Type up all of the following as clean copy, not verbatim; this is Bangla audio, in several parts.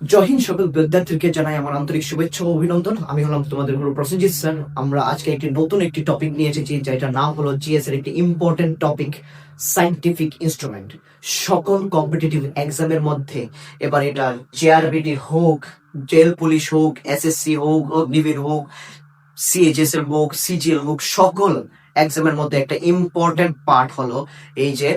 জয় হিন্দ। সকল বিদ্যার্থীকে জানাই আমার আন্তরিক শুভেচ্ছা ও অভিনন্দন। আমি হলাম তোমাদের গুরু প্রসেনজিৎ স্যার। আমরা আজকে নতুন একটি টপিক নিয়ে এসেছি, যেটার নাম হলো জিএস এর একটি ইম্পর্টেন্ট টপিক, সায়েন্টিফিক ইনস্ট্রুমেন্ট। সকল কম্পিটিটিভ এক্সামের মধ্যে এবার এটা জেআরবিটি হোক, জেল পুলিশ হোক, এসএসসি হোক, অগ্নিবীর হোক, সিএইচএস এর হোক, সিজিএল হোক, সকল এক্সামের মধ্যে একটা ইম্পর্টেন্ট পার্ট হলো এই যে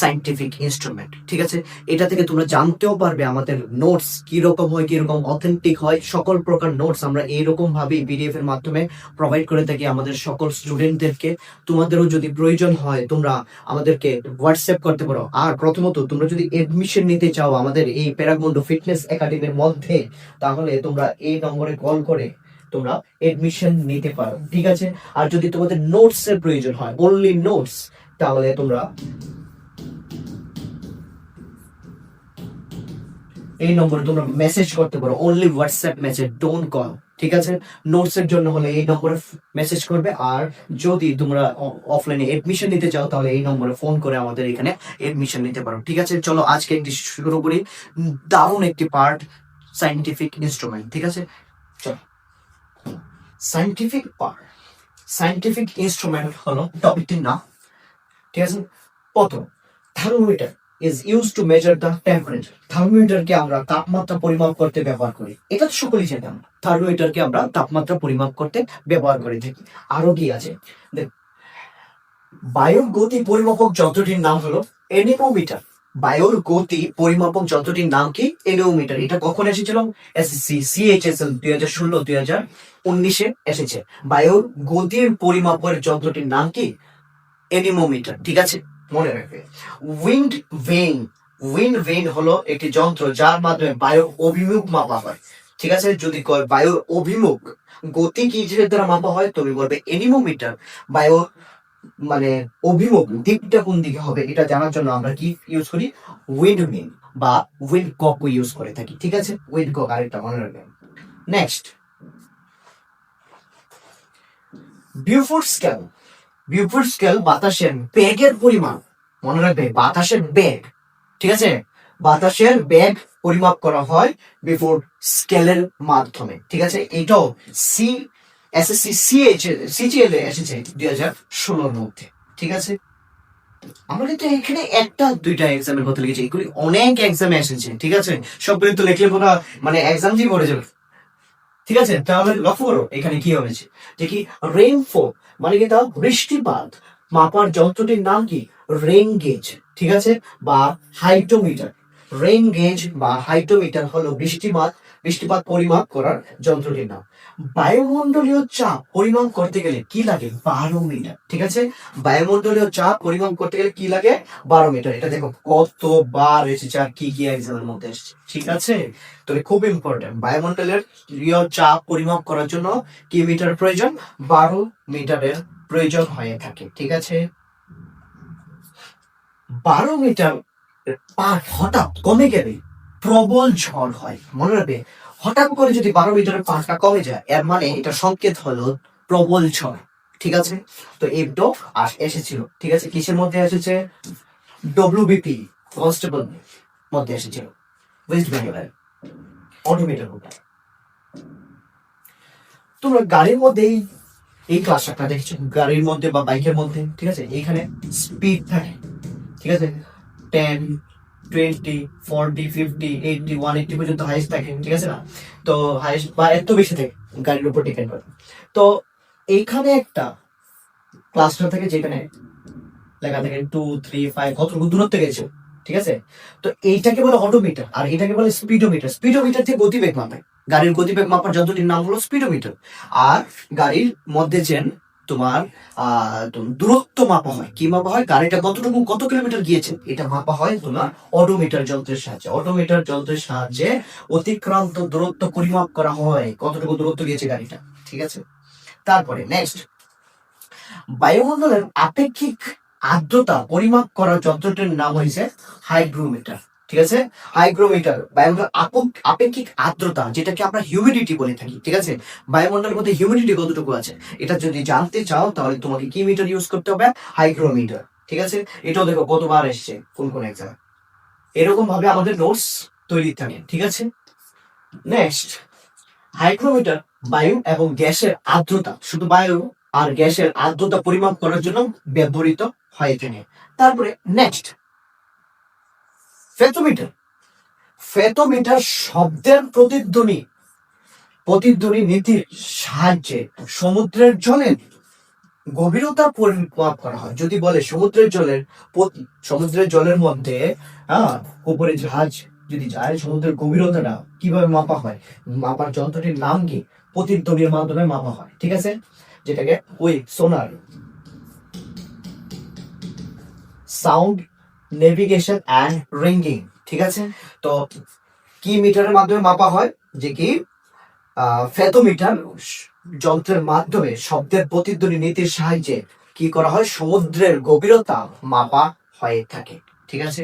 সায়েন্টিফিক ইনস্ট্রুমেন্ট। ঠিক আছে, এটা থেকে তোমরা জানতেও পারবে আমাদের নোটস কিরকম হয়, কিরকম অথেন্টিক হয়। সকল প্রকার নোটস আমরা এইরকম ভাবে পিডিএফ এর মাধ্যমে প্রোভাইড করে থাকি আমাদের সকল স্টুডেন্টদেরকে। তোমাদেরও যদি প্রয়োজন হয় তোমরা আমাদেরকে হোয়াটসঅ্যাপ করতে পারো। আর প্রথমত তোমরা যদি এডমিশন নিতে চাও আমাদের এই প্যারাগমন্ডো ফিটনেস একাডেমির মধ্যে, তাহলে তোমরা এই নম্বরে কল করে তোমরা এডমিশন নিতে পারো। ঠিক আছে, আর যদি তোমাদের নোটস এর প্রয়োজন হয়, অনলি নোটস, তাহলে তোমরা এই নম্বরে তোমরা মেসেজ করতে পারো। Only WhatsApp message, don't call. ঠিক আছে, নোটস এর জন্য হলে এই নম্বরে মেসেজ করবে। আর যদি তোমরা অফলাইনে এডমিশন নিতে চাও তাহলে এই নম্বরে ফোন করে আমাদের এখানে এডমিশন নিতে পারো। ঠিক আছে, চলো আজকে একটি শুরু করি। দারুণ একটি পার্ট, সায়েন্টিফিক ইনস্ট্রুমেন্ট। ঠিক আছে, চলো সায়েন্টিফিক পার্ট। সায়েন্টিফিক ইনস্ট্রুমেন্ট হলো টপিকটির নাম। ঠিক আছে, প্রথম, thermometer is use to measure the temperature. থার্মোমিটারকে আমরা তাপমাত্রা পরিমাপ করতে ব্যবহার করি, এটা তো সকলেই জানি। আমরা থার্মোমিটারকে আমরা তাপমাত্রা পরিমাপ করতে ব্যবহার করে থাকি। আরো কি আছে দেখ, বায়ুর গতি পরিমাপক যন্ত্রটির নাম হলো এনিমোমিটার। বায়ুর গতি পরিমাপক যন্ত্রটির নাম কি? এনিমোমিটার। এটা কখন এসেছিল? এসএসসি সিএইচএসএল 2016-2019 এসেছে। বায়ুর গতির পরিমাপের যন্ত্রটির নাম কি? এনিমোমিটার। ঠিক আছে, মনে রাখবে। উইন্ড ভেইন, উইন্ড ভেইন হলো একটি যন্ত্র যার মাধ্যমে বায়ুর অভিমুখ মাপা হয়। ঠিক আছে, যদি কয় বায়ুর অভিমুখ গতি কি জিনিসের দ্বারা মাপা হয়, তুমি বলবে এনিমোমিটার। বায়ুর মানে অভিমুখ দিকটা কোন দিকে হবে এটা জানার জন্য আমরা কি ইউজ করি? উইন্ড ভেইন বা উইন্ড কক ইউজ করে থাকি। ঠিক আছে, উইন্ড কক আরেকটা মনে রাখবেন। Next, Beaufort scale. Beaufort scale বাতাসের বেগের পরিমাণ, মনে রাখবে বাতাসের বেগ। ঠিক আছে, বাতাসের বেগ পরিমাপ করা হয় বিউফোর্ড স্কেলের মাধ্যমে। ঠিক আছে, এটাও সি এসএসসি সিজিএল এ এসেছে 2016 মধ্যে। ঠিক আছে, আমরা কিন্তু এখানে একটা দুইটা এক্সামের কথা লিখেছি, এগুলি অনেক এক্সামে এসেছে। ঠিক আছে, সবগুলি তো লিখলে পুরো মানে এক্সাম দিয়ে পড়ে যাবে। ঠিক আছে, তাহলে লক্ষ্য করো এখানে কি হয়েছে, যে কি রেইনফল মানে কি, তাও বৃষ্টিপাত মাপার যন্ত্রটির নাম কি? Rain gauge. ঠিক আছে, বা হাইটোমিটার। রেইন গেজ বা হাইটোমিটার হলো বৃষ্টিপাত বৃষ্টিপাত পরিমাপ করার যন্ত্রটির নাম। বায়ুমণ্ডলীয় চাপ পরিমাপ করতে গেলে কি লাগে? 12 মিটার। ঠিক আছে, বায়ুমণ্ডলীয় চাপ পরিমাপ করতে গেলে কি লাগে? 12 মিটার। এটা দেখো কতবার এসেছে আর কি কি এক্সামের মধ্যে এসেছে। ঠিক আছে, তবে খুব ইম্পর্টেন্ট, বায়ুমণ্ডলের চাপ পরিমাপ করার জন্য কি মিটার প্রয়োজন? 12 মিটারের প্রয়োজন হয়ে থাকে। ঠিক আছে, 12 মিটার পার হঠাৎ কমে গেলে প্রবল ঝড় হয়। মনে রাখবে, হঠাৎ করে যদি 12 মিটারের পারটা কমে যায়, এর মানে এটা সংকেত হলো প্রবল ঝড়। ঠিক আছে, তো এইটাও এসেছিল। ঠিক আছে, কিসের মধ্যে এসেছে? ডব্লিউবিপি কনস্টেবল মধ্যে এসেছিল, ওয়েস্ট বেঙ্গলের অটোমিটার। তোমরা গাড়ির মধ্যেই এই ক্লাসটা দেখছো, গাড়ির মধ্যে বা বাইকের মধ্যে। ঠিক আছে, এইখানে স্পিড থাকে। ঠিক আছে, 10, 20, 40, 50, 80, 180 পর্যন্ত হাইস্ট থাকে। ঠিক আছে না, তো হাইস্ট বা এত বেশি থাকে, গাড়ির উপর ডিপেন্ড করে। তো এইখানে একটা ক্লাসটা থাকে যেখানে লেখা থাকে 2, 3, 5 কতটুকু দূরত্বে গেছে। ঠিক আছে, তো এইটাকে বলে অটোমিটার আর এটাকে বলে স্পিডোমিটার। স্পিডোমিটার থেকে গতিবেগ মাপে, গাড়ির গতিবেগ মাপার যন্ত্রটির নাম হলো স্পিডোমিটার। আর গাড়ির মধ্যে যেন তোমার দূরত্ব মাপা হয়, কি মাপা হয়? গাড়িটা কতটুকু কত কিলোমিটার গিয়েছে এটা মাপা হয় তোমার অটোমিটার যন্ত্রের সাহায্যে। অটোমিটার যন্ত্রের সাহায্যে অতিক্রান্ত দূরত্ব পরিমাপ করা হয়, কতটুকু দূরত্ব গিয়েছে গাড়িটা। ঠিক আছে, তারপরে নেক্সট, বায়ুমণ্ডলের আপেক্ষিক আর্দ্রতা পরিমাপ করার যন্ত্রটির নাম হয়েছে হাইগ্রোমিটার। ঠিক আছে, হাইগ্রোমিটার বায়ুমণ্ডল আপেক্ষিক আর্দ্রতা, যেটাকে আমরা হিউমিডিটি বলে থাকি। ঠিক আছে, বায়ুমণ্ডলের মধ্যে হিউমিডিটি কতটুকু আছে এটা যদি জানতে চাও তাহলে তোমাকে কি মিটার ইউজ করতে হবে? হাইগ্রোমিটার। ঠিক আছে, এটাও দেখো কতবার এসছে কোন কোন এক্সামে। এরকম ভাবে আমাদের নোটস তৈরি থাকে। ঠিক আছে, নেক্সট, হাইগ্রোমিটার বায়ু এবং গ্যাসের আর্দ্রতা, শুধু বায়ু আর গ্যাসের আর্দ্রতা পরিমাপ করার জন্য ব্যবহৃত হয় এখানে। তারপরে নেক্সট, ফেথোমিটার। ফেথোমিটার শব্দের প্রতিধ্বনি নীতির সাহায্যে সমুদ্রের জলের গভীরতা পরিমাপ করা হয়। যদি বলে সমুদ্রের জলের মধ্যে উপরে জাহাজ যদি যায়, সমুদ্রের গভীরতাটা কিভাবে মাপা হয়, মাপার যন্ত্রটির নাম কি, প্রতিধ্বনির মাধ্যমে মাপা হয়, ঠিক আছে, যেটাকে ওই সোনার, সাউন্ড নেভিগেশন অ্যান্ড রিঙ্গিং, ঠিক আছে। তো কি মিটারের মাধ্যমে মাপা হয়, যে কি ফেথোমিটার যন্ত্রের মাধ্যমে শব্দের প্রতিধ্বনি নীতির সাহায্যে কি করা হয়, সমুদ্রের গভীরতা মাপা হয়ে থাকে, ঠিক আছে।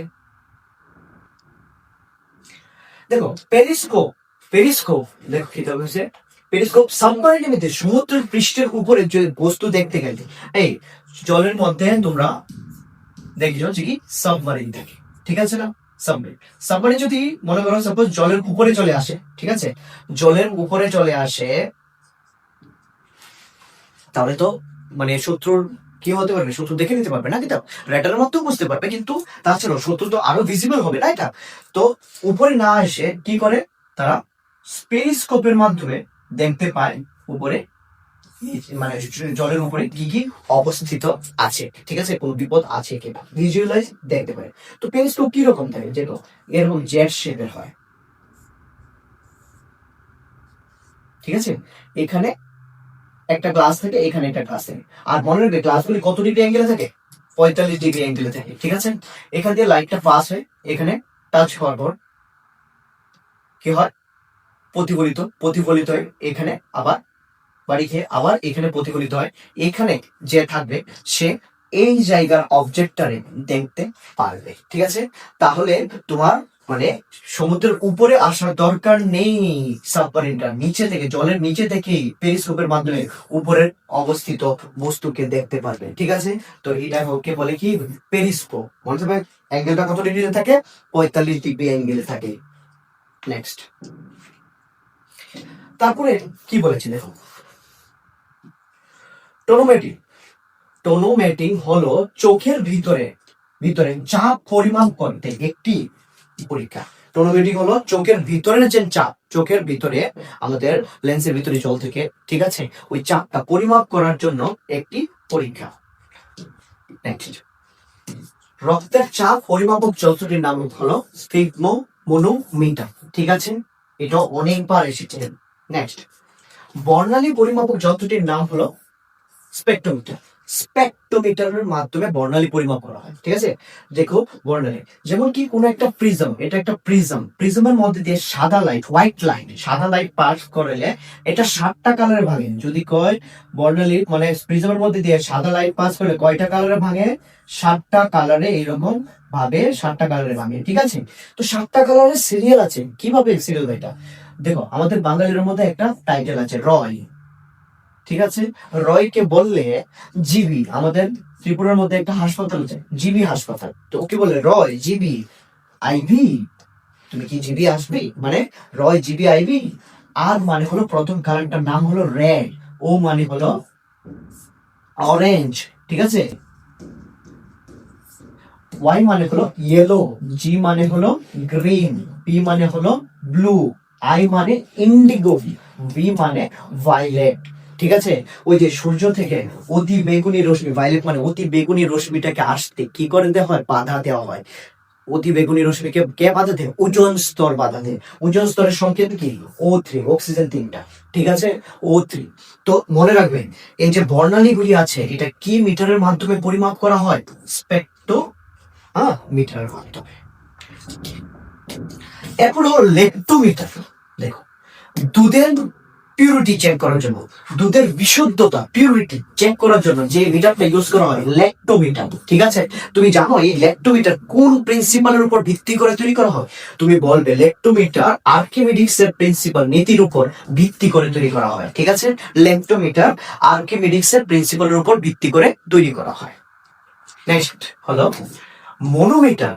দেখো পেরিস্কোপ দেখো কি হয়েছে, পেরিস্কোপ সাবমারিনের মধ্যে সমুদ্রের পৃষ্ঠের উপরে যে বস্তু দেখতে গেলে, এই জলের মধ্যে তোমরা দেখছো যে কি সাবমারিন থাকে, ঠিক আছে না। সাবমারিন যদি মনে করো সাপোজ জলের উপরে চলে আসে, ঠিক আছে, জলের উপরে চলে আসে, তাহলে তো মানে শত্রুর কি হতে পারবে, শত্রু দেখে নিতে পারবে না, কিন্তু রেডারের মধ্যেও বুঝতে পারবে, কিন্তু তাছাড়াও শত্রু তো আরো ভিজিবল হবে না এটা। তো উপরে না এসে কি করে, তারা পেরিস্কোপের মাধ্যমে দেখতে পায় উপরে, মানে জলের উপরে কি কি অবস্থিত আছে, ঠিক আছে, কোন বিপদ আছে কিনা ভিজুয়ালাইজ দেখতে পারে। তো পেরিস্কোপ কি রকম থাকে, যেটা এরকম জেড শেপের হয়, ঠিক আছে, এখানে একটা গ্লাস থাকে, এখানে একটা গ্লাস থাকে, আর মনে রাখবে গ্লাসগুলি কত ডিগ্রি অ্যাঙ্গেলে থাকে, 45 ডিগ্রি অ্যাঙ্গেলে থাকে, ঠিক আছে। এখান দিয়ে লাইটটা পাস হয়, এখানে টাচ হওয়ার পর কি হয়, প্রতিফলিত হয়, এখানে আবার বাড়ি খেয়ে আবার এখানে প্রতিফলিত হয়, এখানে যে থাকবে সে এই জায়গার অবজেক্টটারে দেখতে পারবে, ঠিক আছে। তাহলে তোমার মানে সমুদ্রের উপরে আসার দরকার নেই, সাবমারিনটা নিচে থেকে, জলের নিচে থেকেই পেরিস্কোপের মাধ্যমে উপরের অবস্থিত বস্তুকে দেখতে পারবে, ঠিক আছে। তো এটা ওকে বলে কি, পেরিস্কোপ। মনে রাখবে অ্যাঙ্গেলটা কত ডিগ্রিতে থাকে, 45 ডিগ্রি অ্যাঙ্গেলে থাকে। নেক্সট, তারপরে কি বলেছি দেখো, টোনোমেট্রি। টোনোমেট্রি হলো চোখের ভিতরে চাপ পরিমাপ করতে একটি পরীক্ষা। টোনোমেট্রি হলো চোখের ভিতরের যে চাপ, চোখের ভিতরে আমাদের লেন্সের ভিতরে জল থেকে, ঠিক আছে, ওই চাপটা পরিমাপ করার জন্য একটি পরীক্ষা। নেক্সট, রক্তের চাপ পরিমাপক যন্ত্রটির নাম হলো স্ফিগমোনোমিটার, ঠিক আছে, এটা অনেকবার এসেছে। নেক্সট, বর্ণালী পরিমাপক যন্ত্রটির নাম হলো স্পেকট্রোমিটার। স্পেকট্রোমিটারের মাধ্যমে বর্ণালী পরিমাপ করা হয়, ঠিক আছে। দেখো বর্ণালী, যেমন কি কোন একটা প্রিজম, এটা একটা প্রিজমের মধ্যে দিয়ে সাদা লাইট পাস করলে এটা 7টা কালারে ভাঙে। যদি কয় বর্ণালী মানে প্রিজমের মধ্যে দিয়ে সাদা লাইট পাস করলে কয়টা কালারে ভাঙে, 7টা কালারে, এইরকম ভাবে 7টা কালারে ভাঙে, ঠিক আছে। তো 7টা কালারের সিরিয়াল আছে, কিভাবে সিরিয়াল এটা দেখো, আমাদের বাঙালির মধ্যে একটা টাইটেল আছে রয়, ঠিক আছে। রয়কে বললে জিবি, আমাদের ত্রিপুরার মধ্যে একটা হাসপাতাল আছে জিবি হাসপাতাল, তো ওকে বলে রয় জিবি আইভি, তুমি কি জিবি আসবি, মানে রয় জিবি আইভি। আর মানে হলো প্রথম কালারটার নাম হলো রেড, ও মানে হলো অরেঞ্জ, ঠিক আছে। ওয়াই মানে হলো ইয়েলো, জি মানে হলো গ্রিন, পি মানে হলো ব্লু, আই মানে ইন্ডিগো, ভি মানে ভায়োলেট, ঠিক আছে। ওই যে সূর্য থেকে অতি বেগুনি রশ্মি, ভায়োলেট মানে অতি বেগুনি রশ্মিটাকে আসতে কি করে দেওয়া হয়, বাধা দেওয়া হয়। অতি বেগুনি রশ্মিকে কে বাধা দেয়, ওজোন স্তর বাধা দেয়। ওজোন স্তরের সংকেত কি, O3, অক্সিজেন 3টা, ঠিক আছে, O3। তো মনে রাখবেন এই যে বর্ণালী গুলি আছে, এটা কি মিটারের মাধ্যমে পরিমাপ করা হয়, স্পেকট্রো মিটারের মাধ্যমে। এরপর হলো লেক্টোমিটার। দেখো, দুধের পিউরিটি চেক করার জন্য, দুধের বিশুদ্ধতা পিউরিটি চেক করার জন্য যে মিটারটা ইউজ করা হয় ল্যাক্টোমিটার, ঠিক আছে। তুমি জানো এই ল্যাক্টোমিটার কোন প্রিন্সিপালের উপর ভিত্তি করে তৈরি করা হয়, তুমি বলবে ল্যাক্টোমিটার আর্কিমিডিস এর প্রিন্সিপাল নীতির উপর ভিত্তি করে তৈরি করা হয়, ঠিক আছে। ল্যাক্টোমিটার আর্কিমিডিস এর প্রিন্সিপালের উপর ভিত্তি করে তৈরি করা হয়। নেক্সট হলো মনোমিটার।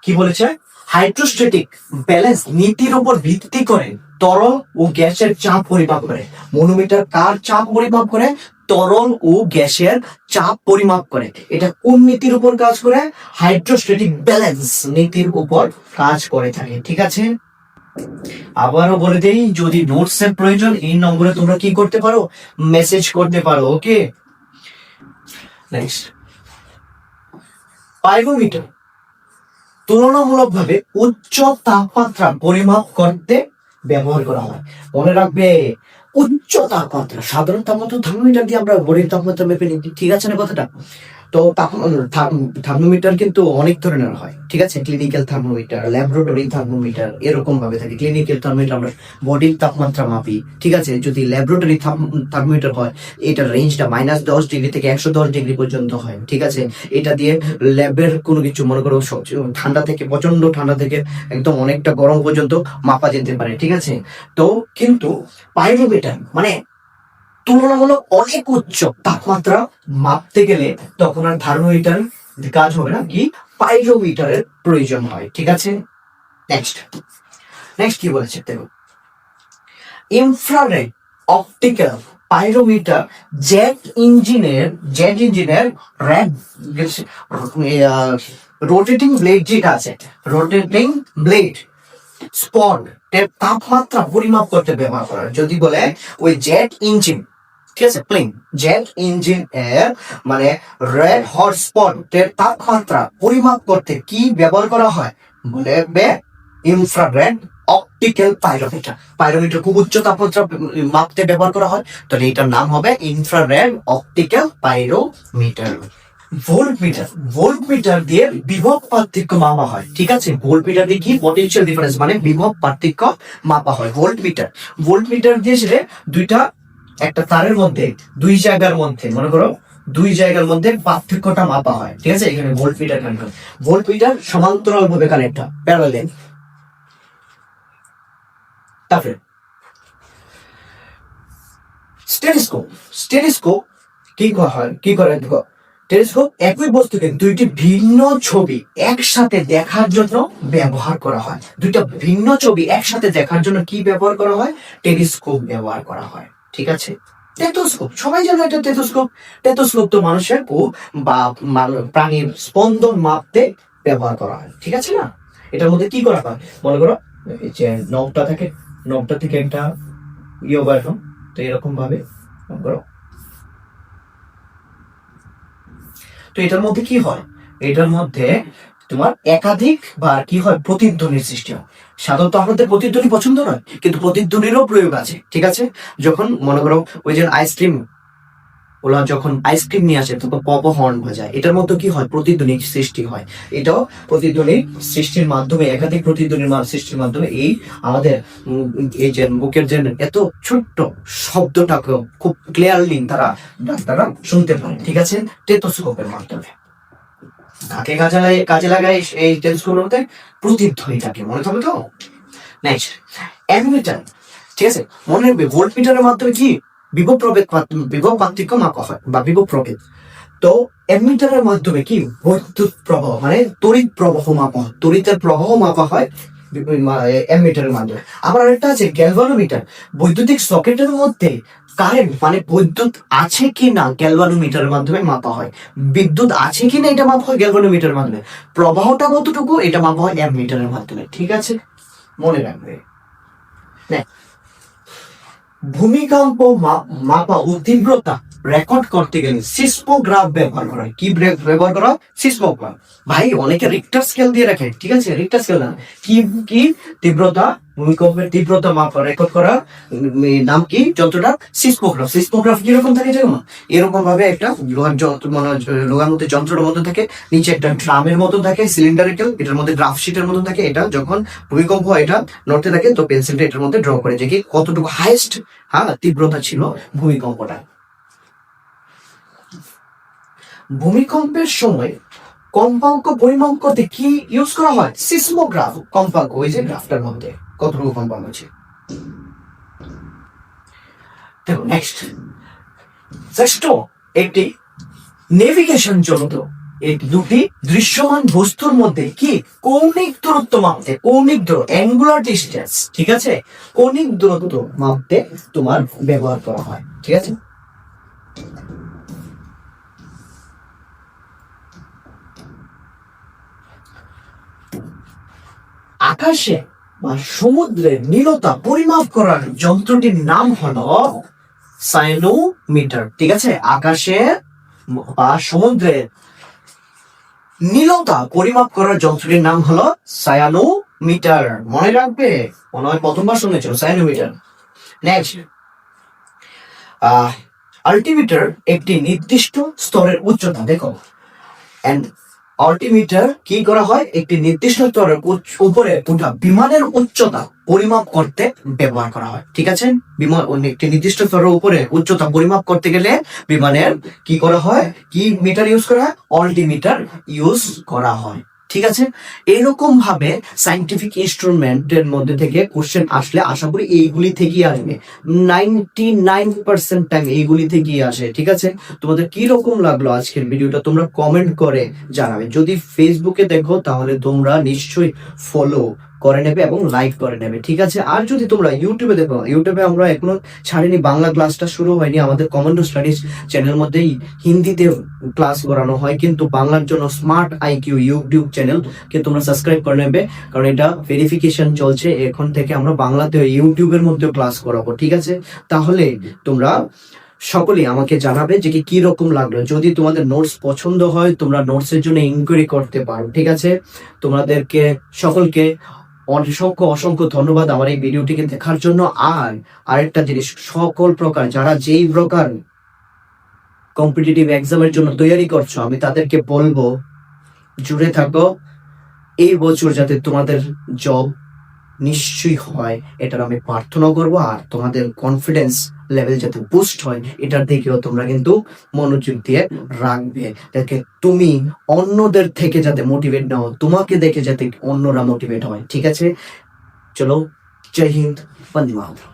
কি বলেছে, হাইড্রোস্ট্যাটিক ব্যালেন্স নীতির উপর ভিত্তি করে তরল ও গ্যাসের চাপ পরিমাপ করে। মনোমিটার কার চাপ পরিমাপ করে? তরল ও গ্যাসের চাপ পরিমাপ করে। এটা কোন নীতির উপর কাজ করে? হাইড্রোস্ট্যাটিক ব্যালেন্স নীতির উপর কাজ করে থাকে। ঠিক আছে, আবারও বলে দেই, যদি নোটস এর প্রয়োজন এই নম্বরে তোমরা কি করতে পারো? মেসেজ করতে পারো। ওকে, নেক্সট, পাইরোমিটার তুলনামূলকভাবে উচ্চ তাপমাত্রা পরিমাপ করতে ব্যবহার করা হয়। মনে রাখবে, উচ্চ তাপমাত্রা, সাধারণ তাপমাত্রা থার্মোমিটার দিয়ে আমরা বডির তাপমাত্রা মেপে নিই, ঠিক আছে না কথাটা? তো থার্মোমিটার কিন্তু অনেক ধরনের হয়, ঠিক আছে? ক্লিনিক্যাল থার্মোমিটার, ল্যাবরেটরি থার্মোমিটার, এরকম ভাবে থাকে। ক্লিনিক্যাল থার্মোমিটার আমরা বডির তাপমাত্রা মাপি, ঠিক আছে? যদি ল্যাবরেটরি থার্মোমিটার হয়, এটার রেঞ্জটা -10 ডিগ্রি থেকে 110 ডিগ্রি পর্যন্ত হয়, ঠিক আছে? এটা দিয়ে ল্যাবের কোনো কিছু, মনে করো ঠান্ডা থেকে, প্রচন্ড ঠান্ডা থেকে একদম অনেকটা গরম পর্যন্ত মাপা যেতে পারে, ঠিক আছে? তো কিন্তু পাইরোমিটার মানে তুলনামূলক অনেক উচ্চ তাপমাত্রা মাপতে গেলে তখন আর থার্মোমিটার কাজ হবে না, কি পাইরোমিটারের প্রয়োজন হয়, ঠিক আছে? নেক্সট নেক্সট কি বলেছে দেখো, ইনফ্রারেড অপটিক্যাল পাইরোমিটার জেট ইঞ্জিনের রোটেটিং ব্লেড যেটা আছে, রোটেটিং ব্লেড স্পন এর তাপমাত্রা পরিমাপ করতে ব্যবহার করা হয়। যদি বলে ওই জেট ইঞ্জিন, ঠিক আছে, প্লেন জেট ইঞ্জিন এর মানে রেড হট স্পট এর তাপমাত্রা পরিমাপ করতে কি ব্যবহার করা হয়? বলে ইনফ্রারেড অপটিক্যাল পাইরোমিটার। পাইরোমিটার খুব উচ্চ তাপমাত্রা মাপতে ব্যবহার করা হয়, তাহলে এটার নাম হবে infrared optical pyrometer. Voltmeter, voltmeter দিয়ে বিভব পার্থক্য মাপা হয়, ঠিক আছে? ভোল্টমিটার দিয়ে কি পটেনশিয়াল ডিফারেন্স মানে বিভব পার্থক্য মাপা হয়। ভোল্টমিটার, ভোল্টমিটার দিয়ে সেটা দুইটা, একটা তারের মধ্যে দুই জায়গার মধ্যে, মনে করো দুই জায়গার মধ্যে পার্থক্যটা মাপা হয়, ঠিক আছে? এখানে ভোল্টমিটার কানেক্ট, ভোল্টমিটার সমান্তরাল ভাবে কানেক্ট হয়, প্যারালাল। তারপরে স্টেথোস্কোপ, স্টেথোস্কোপ কি হয়, কি করে দেখো, টেলিস্কোপ একই বস্তুকে দুইটি ভিন্ন ছবি একসাথে দেখার জন্য ব্যবহার করা হয়। দুইটা ভিন্ন ছবি একসাথে দেখার জন্য কি ব্যবহার করা হয়? টেলিস্কোপ ব্যবহার করা হয়, ঠিক আছে? টেথোস্কোপ, সবাই জানে এটা টেথোস্কোপ। টেথোস্কোপ তো মানুষের বা প্রাণীর স্পন্দন মাপতে ব্যবহার করা হয়, ঠিক আছে না? এটার মধ্যে কি করা হয়, মনে করো এই যে নবটা থাকে, নবটা থেকে একটা ইয়ে বার হয়, তো এরকম ভাবে মনে করো। তো এটার মধ্যে কি হয়, এটার মধ্যে তোমার একাধিক বা কি হয়, প্রতিধ্বনির সৃষ্টি হয়। সাধারণত আমাদের প্রতিধ্বনি পছন্দ নয়, কিন্তু প্রতিধ্বনিরও প্রয়োগ আছে, ঠিক আছে? যখন মনে করো ওই যে আইসক্রিম, ওরা যখন আইসক্রিম নিয়ে আসে তখন পপ হর্ন বাজায়, এটার মধ্যে কি হয়, প্রতিধ্বনির সৃষ্টি হয়। এটাও প্রতিধ্বনির সৃষ্টির মাধ্যমে, একাধিক প্রতিধ্বনির সৃষ্টির মাধ্যমে এই আমাদের এই যে বুকের যে এত ছোট্ট শব্দটাকে খুব ক্লিয়ারলি তারা শুনতে পারে, ঠিক আছে? টেথোস্কোপের মাধ্যমে। কাকে কাজে লাগায় এই টেলিস্কোপের মধ্যে? প্রতিধ্বনিটাকে, মনে থাকবে তো? নেক্সট, অ্যামিটার, ঠিক আছে? মনে রাখবে ভোল্টমিটারের মাধ্যমে কি বিভব পার্থক্য মাপা হয় বা বিভব প্রভেদ। তো অ্যামিটারের মাধ্যমে কি বৈদ্যুৎ প্রবাহ মানে তড়িৎ প্রবাহ মাপা হয়, তড়িতের প্রবাহ মাপা হয় অ্যামিটারের মাধ্যমে। আবার আরেকটা আছে গ্যালভানোমিটার, বৈদ্যুতিক সকেটের মধ্যে কারেন্ট মানে বৈদ্যুৎ আছে কি না গ্যালভানোমিটারের মাধ্যমে মাপা হয়। বিদ্যুৎ আছে কি না এটা মাপা হয় গ্যালভানোমিটারের মাধ্যমে, প্রবাহটা কতটুকু এটা মাপা হয় অ্যামিটারের মাধ্যমে, ঠিক আছে? মনে রাখবে। ভূমিকম্প মাপা ও তীব্রতা রেকর্ড করতে গেলে সিসমোগ্রাফ ব্যবহার করা হয়। কি ব্যবহার করা হয়? সিসমোগ্রাফ। ভাই অনেকে রিক্টার স্কেল দিয়ে রাখে, ঠিক আছে? রিক্টার স্কেল না, কি কি তীব্রতা, ভূমিকম্পের তীব্রতা মাপা রেকর্ড করা নাম কি যন্ত্রটা? সিসমোগ্রাফ। সিসমোগ্রাফ কিরকম থাকে জানো? এরকম ভাবে একটা লোহার যন্ত্র, মানে লোহার মধ্যে যন্ত্রটার মতো থাকে, নিচে একটা ড্রামের মতো থাকে সিলিন্ডারিক্যাল, এটার মধ্যে গ্রাফ শিটের মতো থাকে। এটা যখন ভূমিকম্প হয় এটা নড়তে থাকে, তো পেন্সিলটা এটার মধ্যে ড্র করে যে কি কতটুকু হাইয়েস্ট তীব্রতা ছিল ভূমিকম্পটা। ভূমিকম্পের সময় কম্পাঙ্ক পরিমাপ করতে কি ইউজ করা হয়? সিসমোগ্রাফ। কম্পাঙ্ক ওই যে গ্রাফটার মধ্যে কতটুকু কম্পাঙ্ক আছে। দেখো নেক্সট, একটি নেভিগেশন যন্ত্র, এই দুটি দৃশ্যমান বস্তুর মধ্যে কি কৌণিক দূরত্ব মাপতে, কৌণিক দূরত্ব অ্যাঙ্গুলার ডিস্টেন্স, ঠিক আছে, কৌণিক দূরত্ব মাপতে তোমার ব্যবহার করা হয়, ঠিক আছে। আকাশে বা সমুদ্রের নীলতা পরিমাপ করার যন্ত্রটির নাম হলো সাইনোমিটার, ঠিক আছে। আকাশে বা সমুদ্রের নীলতা পরিমাপ করার যন্ত্রটির নাম হলো সায়ানোমিটার, মনে রাখবে, মনে হয় প্রথমবার শুনেছ সায়ানোমিটার। নেক্সট, আল্টিমিটার একটি নির্দিষ্ট স্তরের উচ্চতা, দেখো অল্টিমিটার কি করা হয়, একটি নির্দিষ্ট স্তরের উপরে ওঠা বিমানের উচ্চতা পরিমাপ করতে ব্যবহার করা হয়, ঠিক আছে। বিমান একটি নির্দিষ্ট স্তরের উপরে উচ্চতা পরিমাপ করতে গেলে বিমানের কি করা হয়, কি মিটার ইউজ করা হয়, অল্টিমিটার ইউজ করা হয়, ঠিক আছে। এরকম ভাবে সাইন্টিফিক ইনস্ট্রুমেন্টের মধ্যে থেকে কোশ্চেন আসলে আশা করি এইগুলি থেকেই আসবে, 99% টাইম এইগুলি থেকেই আসে, ঠিক আছে। তোমাদের কি রকম লাগলো আজকের ভিডিওটা তোমরা কমেন্ট করে জানাবে। যদি ফেসবুকে দেখো তাহলে তোমরা নিশ্চয়ই ফলো করে নেবে এবং লাইক করে নেবে, ঠিক আছে। আর যদি তোমরা ইউটিউবে দেখো, ইউটিউবে আমরা এখনো ছাড়িনি, বাংলা ক্লাসটা শুরু হয়নি, আমাদের কমান্ডো স্টাডিজ চ্যানেল মধ্যেই হিন্দিতে ক্লাস করানো হয়, কিন্তু বাংলার জন্য স্মার্ট আইকিউ ইউটিউব চ্যানেল কে তোমরা সাবস্ক্রাইব করে নেবে, কারণ এটা ভেরিফিকেশন চলছে, এখন থেকে আমরা বাংলাতে ইউটিউবের মধ্যেও ক্লাস করাবো, ঠিক আছে। তাহলে তোমরা সকলেই আমাকে জানাবে যে কি রকম লাগলো। যদি তোমাদের নোটস পছন্দ হয় তোমরা নোটসের জন্য ইনকোয়ারি করতে পারো, ঠিক আছে। তোমাদেরকে সকলকে অসংখ্য অসংখ্য ধন্যবাদ আমার এই ভিডিওটিকে দেখার জন্য। আর আরেকটা জিনিস, সকল প্রকার যারা যেই প্রকার কম্পিটিটিভ এক্সামের জন্য তৈরি করছো, আমি তাদেরকে বলবো জুড়ে থাকো, এই বছর যাতে তোমাদের জব নিশ্চয়ই হয় এটার আমি প্রার্থনা করবো। আর তোমাদের কনফিডেন্স লেভেল যাতে বুস্ট হয় এটার দিকেও তোমরা কিন্তু মনোযোগ দিয়ে রাখবে, যাতে তুমি অন্যদের থেকে যাতে মোটিভেট না হও, তোমাকে দেখে যাতে অন্যরা মোটিভেট হয়, ঠিক আছে। চলো, জয় হিন্দ, বন্দে মাতরম।